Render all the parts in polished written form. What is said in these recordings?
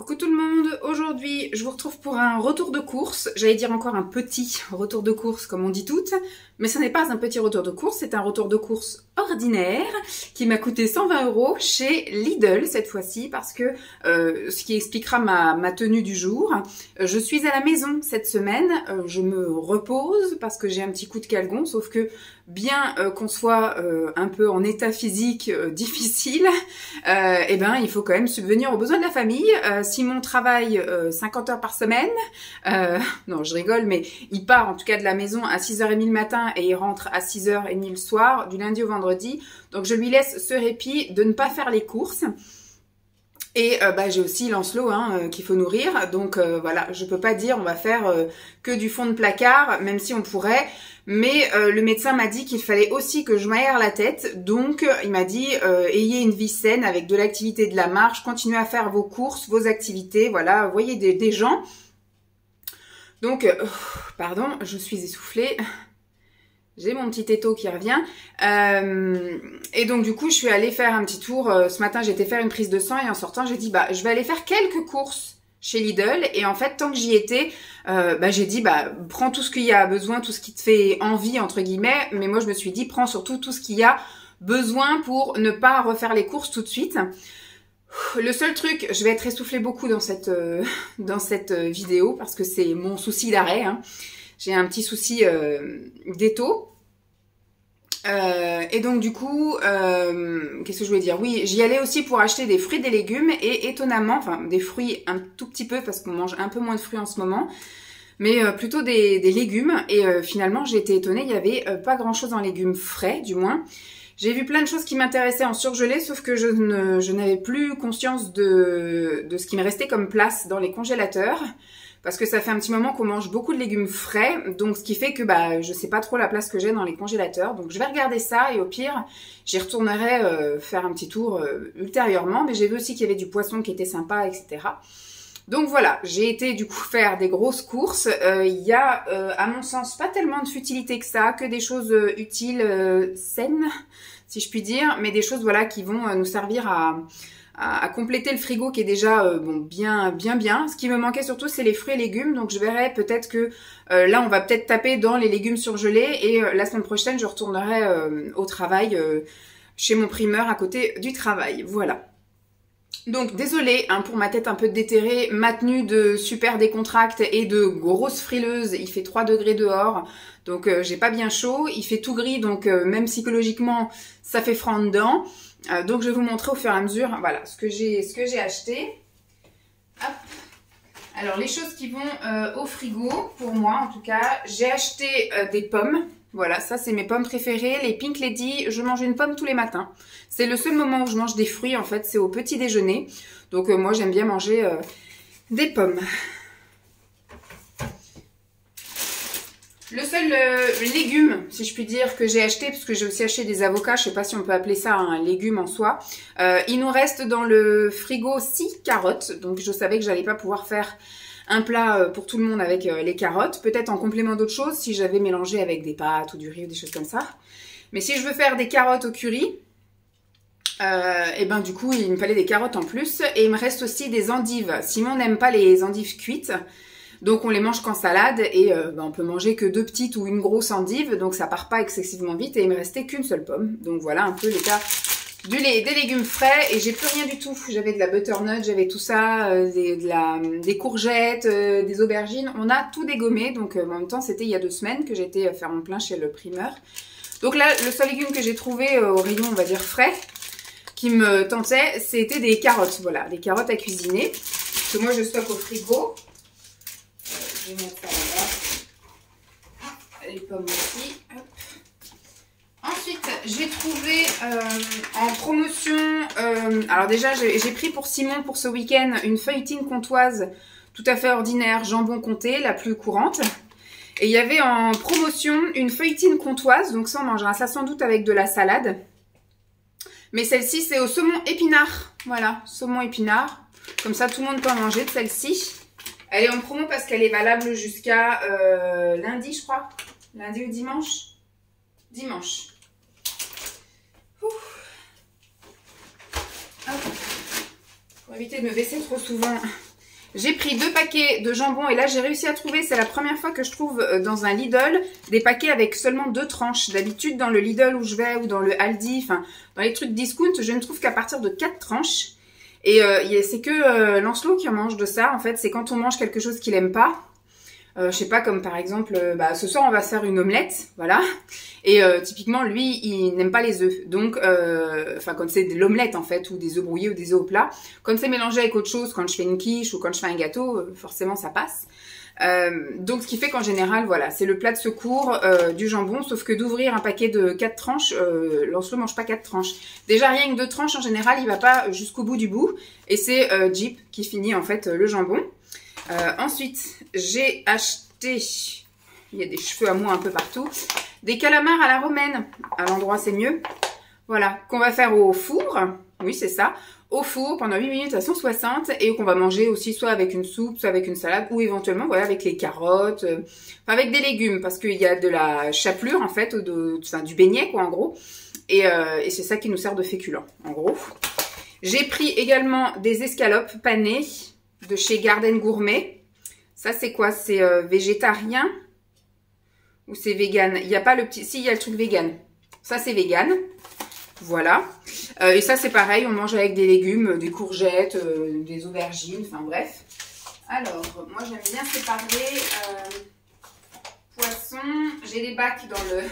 Coucou tout le monde, aujourd'hui je vous retrouve pour un retour de course, j'allais dire encore un petit retour de course comme on dit toutes, mais ce n'est pas un petit retour de course, c'est un retour de course ordinaire qui m'a coûté 120 € chez Lidl cette fois-ci parce que, ce qui expliquera ma tenue du jour, je suis à la maison cette semaine, je me repose parce que j'ai un petit coup de calgon, sauf que bien qu'on soit un peu en état physique difficile, eh ben il faut quand même subvenir aux besoins de la famille. Simon travaille 50 heures par semaine, non je rigole, mais il part en tout cas de la maison à 6h30 le matin et il rentre à 6h30 le soir, du lundi au vendredi, donc je lui laisse ce répit de ne pas faire les courses. Et j'ai aussi Lancelot qu'il faut nourrir, donc voilà, je peux pas dire on va faire que du fond de placard, même si on pourrait, mais le médecin m'a dit qu'il fallait aussi que je m'aère la tête, donc il m'a dit ayez une vie saine avec de l'activité, de la marche, continuez à faire vos courses, vos activités, voilà, voyez des gens. Donc, pardon, je suis essoufflée. J'ai mon petit étau qui revient. Et donc du coup, je suis allée faire un petit tour. Ce matin, j'ai été faire une prise de sang et en sortant, j'ai dit je vais aller faire quelques courses chez Lidl. Et en fait, tant que j'y étais, j'ai dit prends tout ce qu'il y a besoin, tout ce qui te fait envie entre guillemets. Mais moi, je me suis dit prends surtout tout ce qu'il y a besoin pour ne pas refaire les courses tout de suite. Le seul truc, je vais être essoufflée beaucoup dans cette vidéo parce que c'est mon souci d'arrêt. J'ai un petit souci d'étau. Et donc du coup, qu'est-ce que je voulais dire? Oui, j'y allais aussi pour acheter des fruits et des légumes et étonnamment, enfin des fruits un tout petit peu parce qu'on mange un peu moins de fruits en ce moment, mais plutôt des légumes et finalement j'ai été étonnée, il y avait pas grand chose en légumes frais du moins. J'ai vu plein de choses qui m'intéressaient en surgelé, sauf que je n'avais plus conscience de ce qui me restait comme place dans les congélateurs. Parce que ça fait un petit moment qu'on mange beaucoup de légumes frais, donc ce qui fait que je sais pas trop la place que j'ai dans les congélateurs. Donc je vais regarder ça et au pire, j'y retournerai faire un petit tour ultérieurement. Mais j'ai vu aussi qu'il y avait du poisson qui était sympa, etc. Donc voilà, j'ai été du coup faire des grosses courses. Il y a, à mon sens, pas tellement de futilité que ça, que des choses utiles, saines, si je puis dire, mais des choses voilà qui vont nous servir à compléter le frigo qui est déjà bien. Ce qui me manquait surtout, c'est les fruits et légumes. Donc, je verrai peut-être que là, on va peut-être taper dans les légumes surgelés. Et la semaine prochaine, je retournerai au travail chez mon primeur à côté du travail. Voilà. Donc, désolée pour ma tête un peu déterrée. Ma tenue de super décontracte et de grosse frileuse. Il fait 3 degrés dehors. Donc, j'ai pas bien chaud. Il fait tout gris. Donc, même psychologiquement, ça fait froid dedans. Donc je vais vous montrer au fur et à mesure, voilà, ce que j'ai acheté. Hop. Alors les choses qui vont au frigo, pour moi en tout cas, j'ai acheté des pommes. Voilà, ça c'est mes pommes préférées, les Pink Lady. Je mange une pomme tous les matins. C'est le seul moment où je mange des fruits en fait, c'est au petit déjeuner. Donc moi j'aime bien manger des pommes. Le seul légume, si je puis dire, que j'ai acheté, parce que j'ai aussi acheté des avocats, je sais pas si on peut appeler ça un légume en soi. Il nous reste dans le frigo 6 carottes, donc je savais que j'allais pas pouvoir faire un plat pour tout le monde avec les carottes. Peut-être en complément d'autres choses, si j'avais mélangé avec des pâtes ou du riz ou des choses comme ça. Mais si je veux faire des carottes au curry, et du coup il me fallait des carottes en plus. Et il me reste aussi des endives. Simon n'aime pas les endives cuites. Donc on les mange qu'en salade et on peut manger que 2 petites ou une grosse endive, donc ça part pas excessivement vite et il me restait qu'une seule pomme. Donc voilà un peu l'état des légumes frais et j'ai plus rien du tout. J'avais de la butternut, j'avais tout ça, des courgettes, des aubergines, on a tout dégommé. Donc en même temps c'était il y a 2 semaines que j'ai été faire mon plein chez le primeur. Donc là le seul légume que j'ai trouvé au rayon on va dire frais qui me tentait c'était des carottes, voilà, des carottes à cuisiner que moi je stocke au frigo. Je vais mettre ça là-bas. Les pommes aussi. Hop. Ensuite, j'ai trouvé en promotion... alors déjà, j'ai pris pour Simon pour ce week-end une feuilletine comtoise tout à fait ordinaire, jambon comté, la plus courante. Et il y avait en promotion une feuilletine comtoise, donc ça on mangera ça sans doute avec de la salade. Mais celle-ci, c'est au saumon épinard. Voilà, saumon épinard. Comme ça, tout le monde peut en manger de celle-ci. Elle est en promo parce qu'elle est valable jusqu'à lundi, je crois. Lundi ou dimanche? Dimanche. Pour éviter de me baisser trop souvent J'ai pris 2 paquets de jambon et là j'ai réussi à trouver, c'est la première fois que je trouve dans un Lidl des paquets avec seulement 2 tranches. D'habitude dans le Lidl où je vais ou dans le Aldi, enfin dans les trucs discount, je ne trouve qu'à partir de 4 tranches. Et c'est que Lancelot qui en mange de ça en fait, c'est quand on mange quelque chose qu'il aime pas. Je sais pas, comme par exemple, ce soir on va se faire une omelette, voilà. Et typiquement lui, il n'aime pas les œufs. Donc, enfin quand c'est de l'omelette en fait, ou des œufs brouillés ou des œufs au plat. Quand c'est mélangé avec autre chose, quand je fais une quiche ou quand je fais un gâteau, forcément ça passe. Donc ce qui fait qu'en général, voilà, c'est le plat de secours du jambon, sauf que d'ouvrir un paquet de 4 tranches, Lancelot mange pas 4 tranches. Déjà rien que 2 tranches en général, il va pas jusqu'au bout du bout. Et c'est Jeep qui finit en fait le jambon. Ensuite, j'ai acheté, il y a des cheveux à moi un peu partout, des calamars à la romaine. À l'endroit, c'est mieux. Voilà, qu'on va faire au four. Oui, c'est ça. Au four pendant 8 minutes à 160 et qu'on va manger aussi soit avec une soupe, soit avec une salade ou éventuellement voilà, avec les carottes, avec des légumes parce qu'il y a de la chapelure en fait, enfin, du beignet quoi en gros. Et c'est ça qui nous sert de féculent en gros. J'ai pris également des escalopes panées de chez Garden Gourmet. Ça c'est quoi? C'est végétarien ou c'est vegan? Il n'y a pas le petit... Si, il y a le truc vegan. Ça c'est vegan. Voilà. Et ça c'est pareil, on mange avec des légumes, des courgettes, des aubergines, enfin bref. Alors, moi j'aime bien séparer poisson. J'ai des bacs dans le...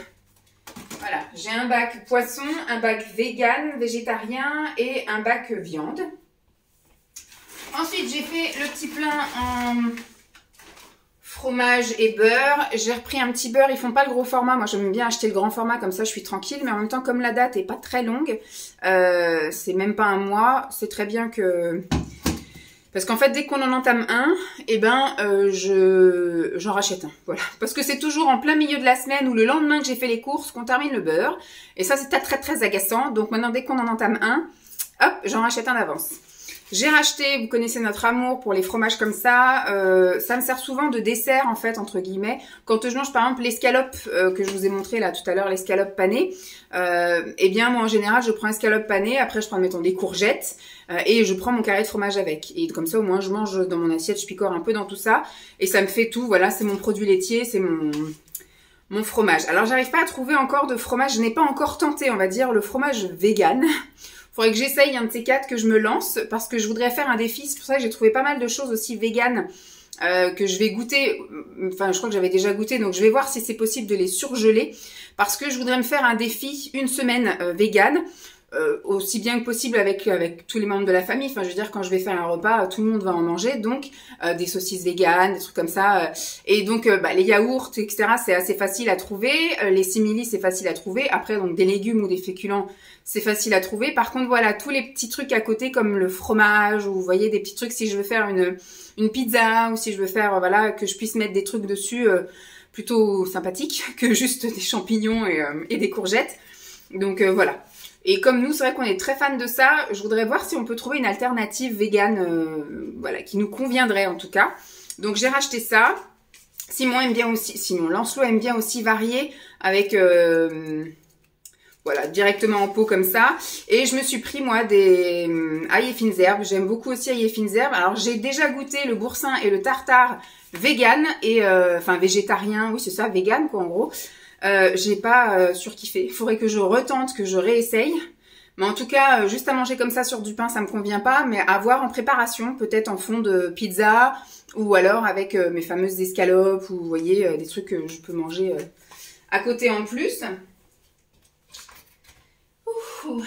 Voilà, j'ai un bac poisson, un bac vegan, végétarien et un bac viande. Ensuite, j'ai fait le petit plein en fromage et beurre. J'ai repris un petit beurre. Ils font pas le gros format. Moi, j'aime bien acheter le grand format. Comme ça, je suis tranquille. Mais en même temps, comme la date est pas très longue, c'est même pas un mois. C'est très bien que... Parce qu'en fait, dès qu'on en entame un, eh ben, j'en rachète un. Voilà. Parce que c'est toujours en plein milieu de la semaine ou le lendemain que j'ai fait les courses qu'on termine le beurre. Et ça, c'est très, très agaçant. Donc maintenant, dès qu'on en entame un, hop, j'en rachète un d'avance. J'ai racheté, vous connaissez notre amour pour les fromages comme ça. Ça me sert souvent de dessert, en fait, entre guillemets. Quand je mange, par exemple, l'escalope que je vous ai montré là tout à l'heure, l'escalope panée, eh bien, moi, en général, je prends escalope panée. Après, je prends, mettons, des courgettes et je prends mon carré de fromage avec. Et comme ça, au moins, je mange dans mon assiette, je picore un peu dans tout ça. Et ça me fait tout. Voilà, c'est mon produit laitier, c'est mon fromage. Alors, j'arrive pas à trouver encore de fromage. Je n'ai pas encore tenté, on va dire, le fromage vegan. Faudrait que j'essaye un de ces 4 que je me lance parce que je voudrais faire un défi. C'est pour ça que j'ai trouvé pas mal de choses aussi véganes que je vais goûter. Enfin, je crois que j'avais déjà goûté, donc je vais voir si c'est possible de les surgeler parce que je voudrais me faire un défi une semaine vegan. Aussi bien que possible avec tous les membres de la famille. Enfin, je veux dire, quand je vais faire un repas, tout le monde va en manger. Donc, des saucisses véganes, des trucs comme ça. Et donc, les yaourts, etc., c'est assez facile à trouver. Les simili, c'est facile à trouver. Après, donc, des légumes ou des féculents, c'est facile à trouver. Par contre, voilà, tous les petits trucs à côté, comme le fromage, ou vous voyez, des petits trucs, si je veux faire une pizza, ou si je veux faire, voilà, que je puisse mettre des trucs dessus plutôt sympathiques que juste des champignons et des courgettes. Donc, voilà. Et comme nous, c'est vrai qu'on est très fans de ça, je voudrais voir si on peut trouver une alternative végane, voilà, qui nous conviendrait en tout cas. Donc j'ai racheté ça. Simon aime bien aussi, Lancelot aime bien aussi varier avec, voilà, directement en pot comme ça. Et je me suis pris moi des ail et fines herbes. J'aime beaucoup aussi ail et fines herbes. Alors j'ai déjà goûté le boursin et le tartare vegan et, enfin végétarien, oui c'est ça, vegan quoi en gros. J'ai pas surkiffé. Il faudrait que je retente, que je réessaye. Mais en tout cas, juste à manger comme ça sur du pain, ça me convient pas. Mais à voir en préparation, peut-être en fond de pizza ou alors avec mes fameuses escalopes ou vous voyez, des trucs que je peux manger à côté en plus. Ouh.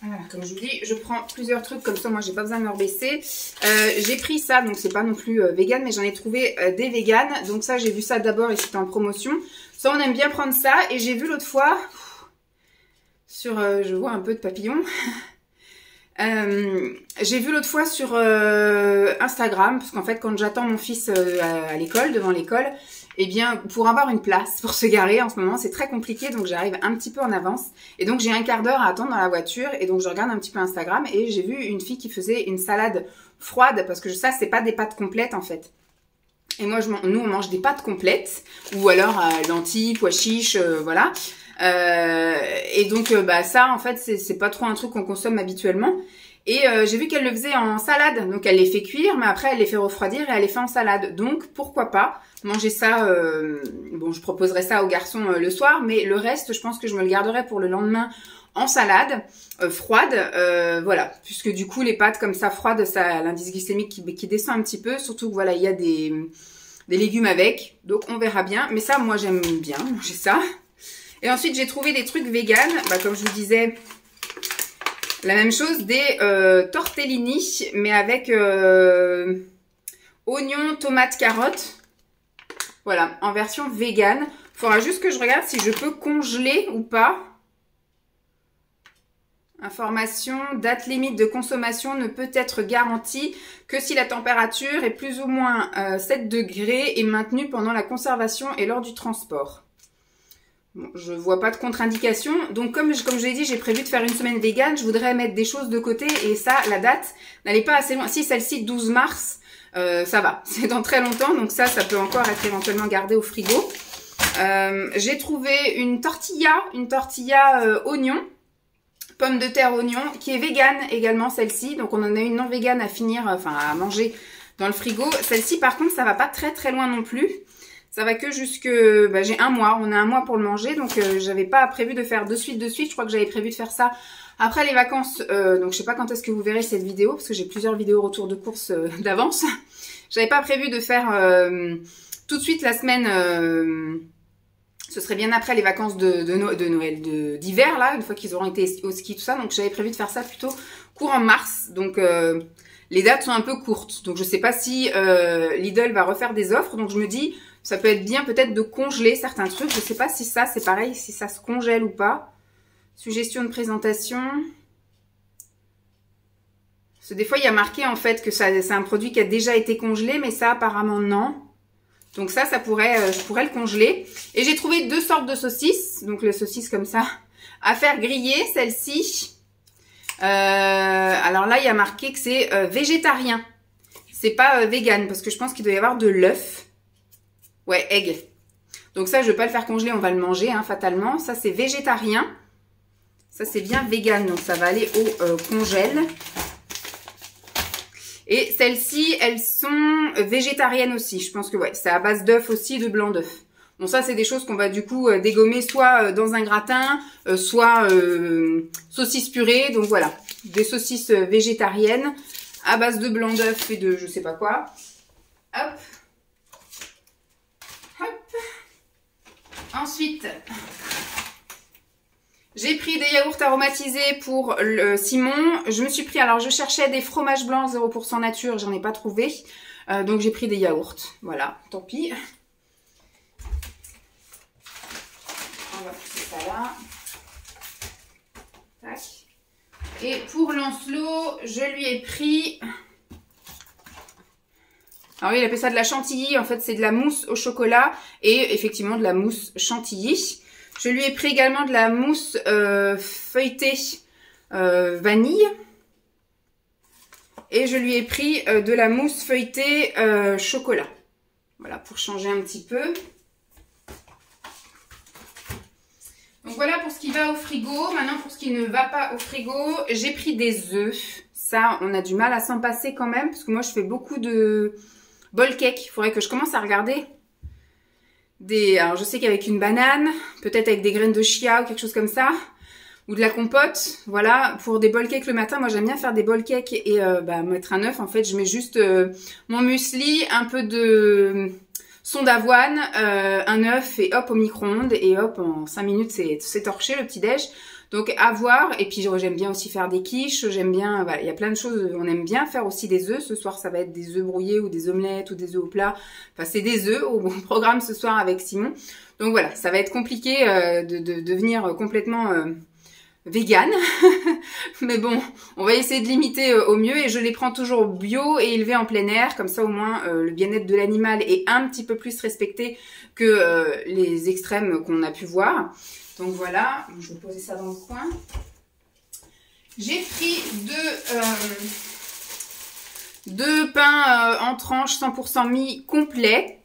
Voilà, comme je vous dis, je prends plusieurs trucs comme ça, moi j'ai pas besoin de me rebaisser. J'ai pris ça, donc c'est pas non plus vegan, mais j'en ai trouvé des véganes. Donc ça, j'ai vu ça d'abord et c'était en promotion. Ça, on aime bien prendre ça. Et j'ai vu l'autre fois, sur, je vois un peu de papillon. J'ai vu l'autre fois sur Instagram, parce qu'en fait quand j'attends mon fils à l'école, devant l'école, eh bien pour avoir une place pour se garer en ce moment c'est très compliqué, donc j'arrive un petit peu en avance et donc j'ai un quart d'heure à attendre dans la voiture et donc je regarde un petit peu Instagram et j'ai vu une fille qui faisait une salade froide parce que ça c'est pas des pâtes complètes en fait. Et moi nous on mange des pâtes complètes ou alors lentilles, pois chiches, voilà. Et donc bah ça en fait c'est pas trop un truc qu'on consomme habituellement. Et j'ai vu qu'elle le faisait en salade, donc elle les fait cuire, mais après elle les fait refroidir et elle les fait en salade. Donc pourquoi pas manger ça, bon je proposerai ça aux garçons le soir, mais le reste je pense que je me le garderai pour le lendemain en salade froide, voilà, puisque du coup les pâtes comme ça froides, ça a l'indice glycémique qui descend un petit peu, surtout que voilà il y a des légumes avec, donc on verra bien. Mais ça moi j'aime bien manger ça. Et ensuite j'ai trouvé des trucs vegan, bah, comme je vous disais. La même chose, des tortellini, mais avec oignons, tomates, carottes. Voilà, en version vegan. Il faudra juste que je regarde si je peux congeler ou pas. Information, date limite de consommation ne peut être garantie que si la température est plus ou moins 7 degrés et maintenue pendant la conservation et lors du transport. Bon, je vois pas de contre-indication. Donc comme je l'ai dit, j'ai prévu de faire une semaine vegan. Je voudrais mettre des choses de côté et ça, la date n'allait pas assez loin. Si celle-ci, 12 mars, ça va. C'est dans très longtemps, donc ça peut encore être éventuellement gardé au frigo. J'ai trouvé une tortilla oignon, pommes de terre oignon, qui est vegan également celle-ci. Donc on en a une non vegan à finir, enfin à manger dans le frigo. Celle-ci par contre, ça va pas très très loin non plus. Ça va que jusque, bah, j'ai un mois, on a un mois pour le manger, donc j'avais pas prévu de faire de suite, je crois que j'avais prévu de faire ça après les vacances, donc je sais pas quand est-ce que vous verrez cette vidéo, parce que j'ai plusieurs vidéos retour de course d'avance. J'avais pas prévu de faire tout de suite la semaine, ce serait bien après les vacances de Noël, d'hiver là, une fois qu'ils auront été au ski, tout ça, donc j'avais prévu de faire ça plutôt courant mars, donc les dates sont un peu courtes, donc je sais pas si Lidl va refaire des offres, donc je me dis... Ça peut être bien peut-être de congeler certains trucs. Je sais pas si ça, c'est pareil, si ça se congèle ou pas. Suggestion de présentation. Parce que des fois, il y a marqué en fait que c'est un produit qui a déjà été congelé, mais ça, apparemment, non. Donc ça pourrait, je pourrais le congeler. Et j'ai trouvé deux sortes de saucisses. Donc les saucisses comme ça, à faire griller, celle-ci. Alors là, il y a marqué que c'est végétarien. C'est pas vegan, parce que je pense qu'il doit y avoir de l'œuf. Ouais, egg. Donc ça, je ne vais pas le faire congeler, on va le manger, hein, fatalement. Ça, c'est végétarien. Ça, c'est bien vegan, donc ça va aller au congèle. Et celles-ci, elles sont végétariennes aussi. Je pense que ouais, c'est à base d'œufs aussi, de blanc d'œuf. Bon, ça, c'est des choses qu'on va du coup dégommer soit dans un gratin, soit saucisses purées. Donc voilà, des saucisses végétariennes à base de blanc d'œuf et de je sais pas quoi. Hop. Ensuite, j'ai pris des yaourts aromatisés pour le Simon. Je me suis pris, alors je cherchais des fromages blancs 0% nature, j'en ai pas trouvé. Donc j'ai pris des yaourts. Voilà, tant pis. On va pousser ça là. Tac. Et pour Lancelot, je lui ai pris... Alors oui, il appelle ça de la chantilly. En fait, c'est de la mousse au chocolat et effectivement de la mousse chantilly. Je lui ai pris également de la mousse feuilletée vanille. Et je lui ai pris de la mousse feuilletée chocolat. Voilà, pour changer un petit peu. Donc voilà pour ce qui va au frigo. Maintenant, pour ce qui ne va pas au frigo, j'ai pris des œufs. Ça, on a du mal à s'en passer quand même, parce que moi, je fais beaucoup de... bol cake, il faudrait que je commence à regarder alors je sais qu'avec une banane, peut-être avec des graines de chia ou quelque chose comme ça, ou de la compote, voilà, pour des bol cake le matin, moi j'aime bien faire des bol cake et mettre un œuf, en fait je mets juste mon muesli, un peu de son d'avoine, un œuf et hop au micro-ondes et hop en 5 minutes c'est torché le petit déj. Donc à voir, et puis j'aime bien aussi faire des quiches, j'aime bien, voilà, il y a plein de choses, on aime bien faire aussi des œufs. Ce soir ça va être des œufs brouillés ou des omelettes ou des œufs au plat, enfin c'est des œufs au programme ce soir avec Simon. Donc voilà, ça va être compliqué de devenir complètement vegan, mais bon, on va essayer de limiter au mieux et je les prends toujours bio et élevés en plein air, comme ça au moins le bien-être de l'animal est un petit peu plus respecté que les extrêmes qu'on a pu voir. Donc voilà, je vais poser ça dans le coin. J'ai pris deux pains en tranches 100% mi complet.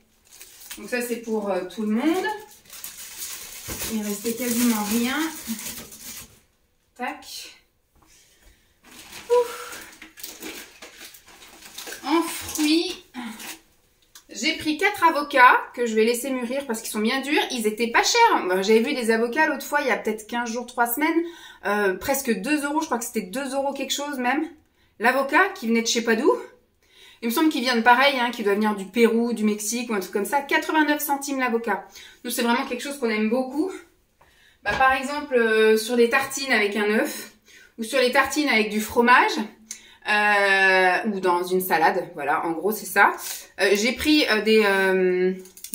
Donc ça c'est pour tout le monde. il restait quasiment rien. Tac. Ouf. En fruits, j'ai pris 4 avocats que je vais laisser mûrir parce qu'ils sont bien durs. Ils étaient pas chers. J'avais vu des avocats l'autre fois, il y a peut-être 15 jours, 3 semaines. Presque 2 €, je crois que c'était 2 € quelque chose même. L'avocat qui venait de je sais pas d'où. Il me semble qu'il vient de pareil, hein, qui doit venir du Pérou, du Mexique ou un truc comme ça. 89 centimes l'avocat. Nous, c'est vraiment quelque chose qu'on aime beaucoup. Bah, par exemple, sur des tartines avec un œuf ou sur les tartines avec du fromage ou dans une salade. Voilà, en gros, c'est ça. J'ai pris des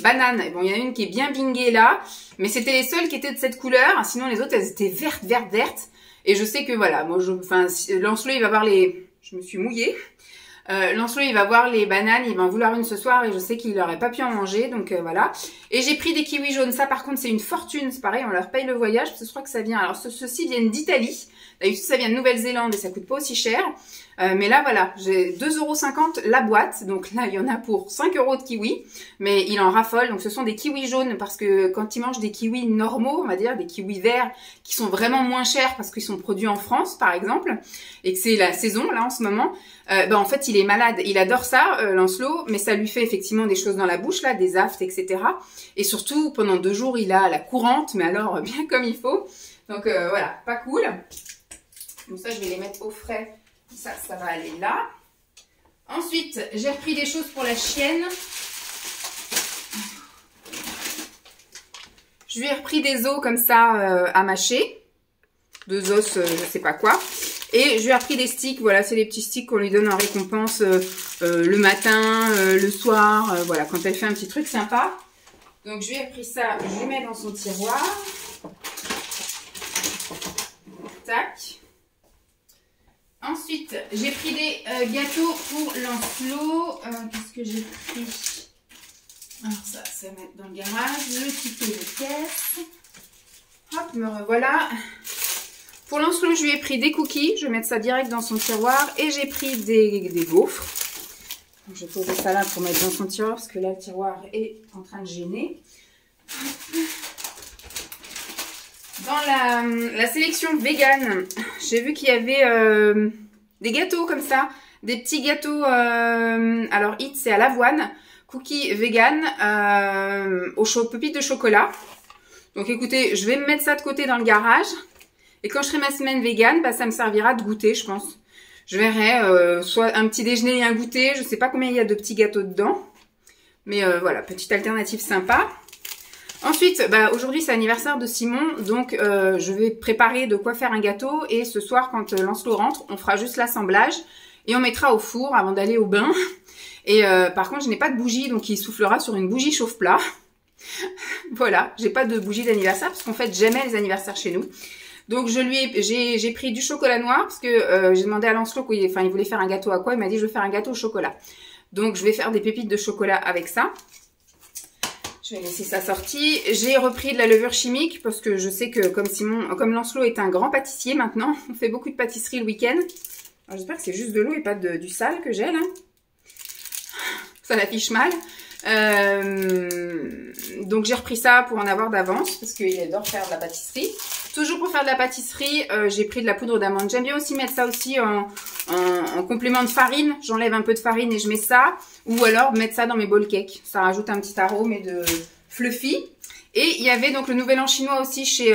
bananes. Bon, il y en a une qui est bien bingée là, mais c'était les seules qui étaient de cette couleur. Sinon, les autres, elles étaient vertes, vertes, vertes. Et je sais que voilà, moi, Lancelot, il va voir les... Je me suis mouillée. Lancelot, il va voir les bananes, il va en vouloir une ce soir et je sais qu'il n'aurait pas pu en manger, donc voilà. Et j'ai pris des kiwis jaunes, ça par contre c'est une fortune, c'est pareil, on leur paye le voyage, parce que je crois que ça vient, alors ceux-ci viennent d'Italie, d'habitude ça vient de Nouvelle-Zélande et ça coûte pas aussi cher. Mais là voilà, j'ai 2,50 € la boîte, donc là il y en a pour 5 € de kiwis, mais il en raffole, donc ce sont des kiwis jaunes, parce que quand ils mangent des kiwis normaux, on va dire, des kiwis verts, qui sont vraiment moins chers parce qu'ils sont produits en France par exemple, et que c'est la saison là en ce moment, en fait il est malade, il adore ça, Lancelot, mais ça lui fait effectivement des choses dans la bouche là, des aftes, etc. Et surtout pendant 2 jours il a la courante, mais alors bien comme il faut, donc voilà, pas cool. Donc ça je vais les mettre au frais. Ça va aller là. Ensuite, j'ai repris des choses pour la chienne. Je lui ai repris des os comme ça à mâcher. 2 os, je sais pas quoi. Et je lui ai repris des sticks. Voilà, c'est les petits sticks qu'on lui donne en récompense le matin, le soir. Voilà, quand elle fait un petit truc sympa. Donc, je lui ai pris ça. Je lui mets dans son tiroir. Tac. Ensuite, j'ai pris des gâteaux pour Lancelot. Qu'est-ce que j'ai pris? Alors ça va mettre dans le garage. Le ticket de caisse. Hop, me revoilà. Pour Lancelot, je lui ai pris des cookies. Je vais mettre ça direct dans son tiroir. Et j'ai pris des gaufres. Donc, je vais poser ça là pour mettre dans son tiroir parce que là, le tiroir est en train de gêner. Dans la sélection vegan, j'ai vu qu'il y avait des gâteaux comme ça, des petits gâteaux, alors Hit c'est à l'avoine, cookies vegan aux pépites de chocolat. Donc écoutez, je vais me mettre ça de côté dans le garage et quand je ferai ma semaine vegan, bah, ça me servira de goûter je pense. Je verrai soit un petit déjeuner et un goûter, je sais pas combien il y a de petits gâteaux dedans, mais voilà, petite alternative sympa. Ensuite, bah, aujourd'hui c'est l'anniversaire de Simon, donc je vais préparer de quoi faire un gâteau et ce soir quand Lancelot rentre, on fera juste l'assemblage et on mettra au four avant d'aller au bain. Et par contre, je n'ai pas de bougie, donc il soufflera sur une bougie chauffe-plat. Voilà, j'ai pas de bougie d'anniversaire parce qu'en fait jamais les anniversaires chez nous. Donc j'ai pris du chocolat noir parce que j'ai demandé à Lancelot il voulait faire un gâteau à quoi, il m'a dit je veux faire un gâteau au chocolat. Donc je vais faire des pépites de chocolat avec ça. Je vais laisser ça sorti. J'ai repris de la levure chimique parce que je sais que comme Lancelot est un grand pâtissier maintenant, on fait beaucoup de pâtisserie le week-end. J'espère que c'est juste de l'eau et pas du sale que j'ai là. Ça l'affiche mal. Donc j'ai repris ça pour en avoir d'avance parce qu'il adore faire de la pâtisserie. Toujours pour faire de la pâtisserie, j'ai pris de la poudre d'amande. J'aime bien aussi mettre ça aussi en complément de farine. J'enlève un peu de farine et je mets ça. Ou alors mettre ça dans mes bowl cakes. Ça rajoute un petit arôme et de fluffy. Et il y avait donc le nouvel an chinois aussi chez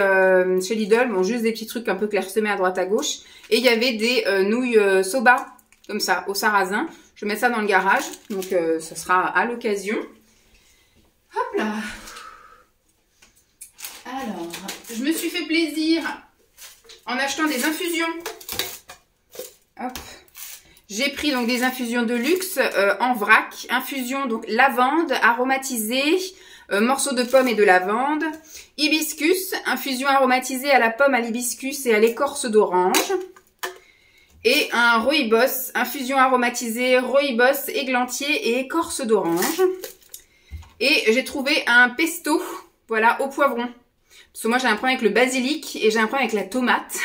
Lidl. Bon, juste des petits trucs un peu clairsemés à droite à gauche. Et il y avait des nouilles soba, comme ça, au sarrasin. Je vais mettre ça dans le garage. Donc ça sera à l'occasion. Hop là. Alors, je me suis fait plaisir en achetant des infusions. Hop. J'ai pris donc des infusions de luxe en vrac. Infusion donc lavande aromatisée, morceaux de pomme et de lavande. Hibiscus, infusion aromatisée à la pomme, à l'hibiscus et à l'écorce d'orange. Et un rooibos, infusion aromatisée, rooibos, églantier et écorce d'orange. Et j'ai trouvé un pesto, voilà, au poivron. Parce que moi j'ai un problème avec le basilic et j'ai un problème avec la tomate.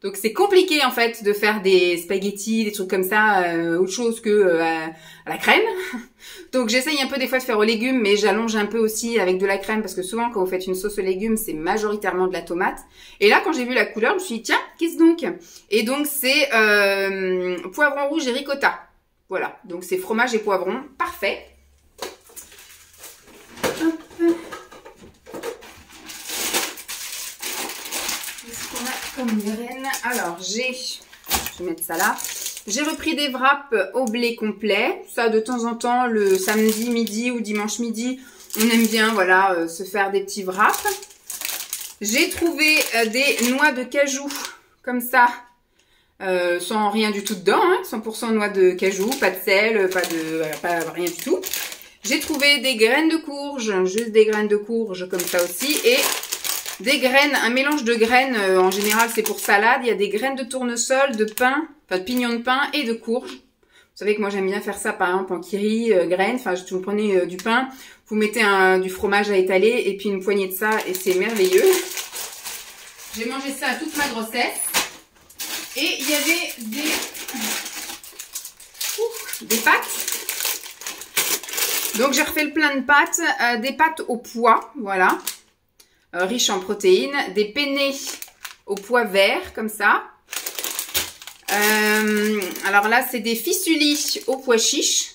Donc c'est compliqué en fait de faire des spaghettis, des trucs comme ça, autre chose que à la crème. Donc j'essaye un peu des fois de faire aux légumes, mais j'allonge un peu aussi avec de la crème parce que souvent quand vous faites une sauce aux légumes, c'est majoritairement de la tomate. Et là quand j'ai vu la couleur, je me suis dit tiens, qu'est-ce donc? Et donc c'est poivron rouge et ricotta. Voilà, donc c'est fromage et poivron, parfait. Comme graines. Alors, je vais mettre ça là. J'ai repris des wraps au blé complet. Ça, de temps en temps, le samedi midi ou dimanche midi, on aime bien, voilà, se faire des petits wraps. J'ai trouvé des noix de cajou, comme ça, sans rien du tout dedans, hein, 100% noix de cajou, pas de sel, pas rien du tout. J'ai trouvé des graines de courge, juste des graines de courge comme ça aussi, et des graines, un mélange de graines, en général c'est pour salade, il y a des graines de tournesol, de pain, enfin de pignon de pain et de courge. Vous savez que moi j'aime bien faire ça par exemple en kiri, graines, enfin vous prenez du pain, vous mettez du fromage à étaler et puis une poignée de ça et c'est merveilleux. J'ai mangé ça toute ma grossesse et il y avait des pâtes. Donc j'ai refait le plein de pâtes, des pâtes au pois, voilà. Riche en protéines, des penne au pois vert, comme ça. Alors là, c'est des fissulis au pois chiche.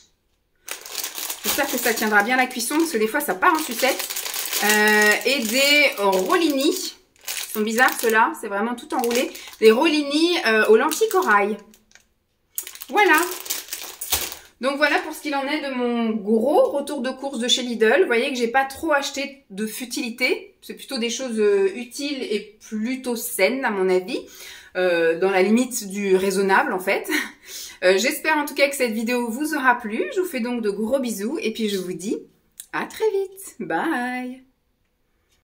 J'espère que ça tiendra bien la cuisson, parce que des fois, ça part en sucette. Et des rollini. Ils sont bizarres, ceux-là. C'est vraiment tout enroulé. Des rollini aux lentilles corail. Voilà. Donc voilà pour ce qu'il en est de mon gros retour de course de chez Lidl. Vous voyez que j'ai pas trop acheté de futilité. C'est plutôt des choses utiles et plutôt saines à mon avis. Dans la limite du raisonnable en fait. J'espère en tout cas que cette vidéo vous aura plu. Je vous fais donc de gros bisous et puis je vous dis à très vite. Bye!